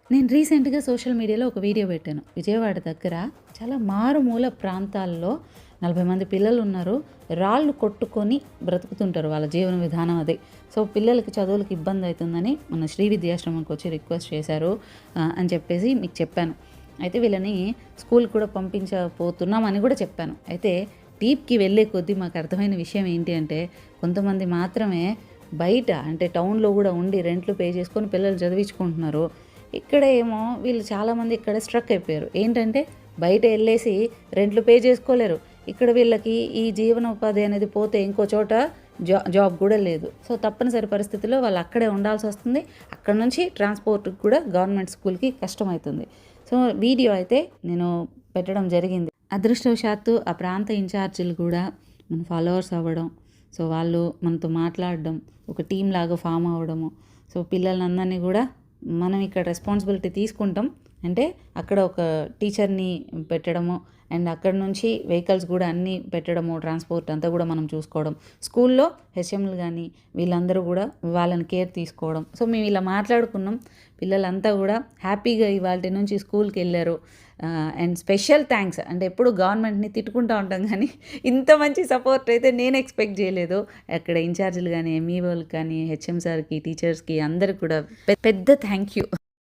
నేను రీసెంట్‌గా సోషల్ మీడియాలో ఒక వీడియో పెట్టాను. విజయవాడ దగ్గర చాలా మారుమూల ప్రాంతాల్లో 40 మంది పిల్లలున్నారు. రాళ్ళు కొట్టుకొని బ్రతుకుతుంటారు. వాళ్ళ జీవన విధానం అదే. సో, పిల్లలకి చదువులకి ఇబ్బందయితుందని మన శ్రీ విద్యాశ్రమంకొచ్చి రిక్వెస్ట్ చేశారు అని చెప్పేసి మీకు చెప్పాను. అయితే వీళ్ళని స్కూల్‌కి కూడా పంపించపోతున్నామని కూడా చెప్పాను. అయితే డీప్‌కి వెళ్ళే కొద్దీ మాకు అర్థమైన విషయం ఏంటి అంటే, కొంతమంది మాత్రమే బయట అంటే టౌన్‌లో కూడా ఉండి రెంట్లు పే చేసుకొని పిల్లలు చదివించుకుంటున్నారు. ఇక్కడ ఏమో వీళ్ళు చాలామంది ఇక్కడ స్ట్రక్ అయిపోయారు. ఏంటంటే బయట వెళ్ళేసి రెంట్లు పే చేసుకోలేరు. ఇక్కడ వీళ్ళకి ఈ జీవనోపాధి అనేది పోతే ఇంకో చోట జాబ్ కూడా లేదు. సో, తప్పనిసరి పరిస్థితుల్లో వాళ్ళు అక్కడే ఉండాల్సి వస్తుంది. అక్కడ నుంచి ట్రాన్స్పోర్ట్కి కూడా గవర్నమెంట్ స్కూల్కి కష్టమవుతుంది. సో, వీడియో అయితే నేను పెట్టడం జరిగింది. అదృష్టవశాత్తు ఆ ప్రాంత ఇన్ఛార్జీలు కూడా మన ఫాలోవర్స్ అవ్వడం, సో వాళ్ళు మనతో మాట్లాడడం, ఒక టీం లాగా ఫామ్ అవ్వడము, సో పిల్లలందరినీ కూడా మనం ఇక్కడ రెస్పాన్సిబిలిటీ తీసుకుంటాం. అంటే అక్కడ ఒక టీచర్ని పెట్టడము అండ్ అక్కడ నుంచి వెహికల్స్ కూడా అన్నీ పెట్టడము, ట్రాన్స్పోర్ట్ అంతా కూడా మనం చూసుకోవడం. స్కూల్లో హెచ్ఎంలు కానీ వీళ్ళందరూ కూడా వాళ్ళని కేర్ తీసుకోవడం. సో మేము ఇలా మాట్లాడుకున్నాం. పిల్లలంతా కూడా హ్యాపీగా ఇవాళ నుంచి స్కూల్కి వెళ్ళారు. And special thanks. అంటే ఎప్పుడు గవర్నమెంట్ని తిట్టుకుంటూ ఉంటాం కానీ ఇంత మంచి సపోర్ట్ అయితే నేను ఎక్స్పెక్ట్ చేయలేదు. అక్కడ ఇన్ఛార్జీలు కానీ, ఎంఈఓలకు కానీ, హెచ్ఎం సార్కి, టీచర్స్కి అందరికి కూడా పెద్ద థ్యాంక్ యూ.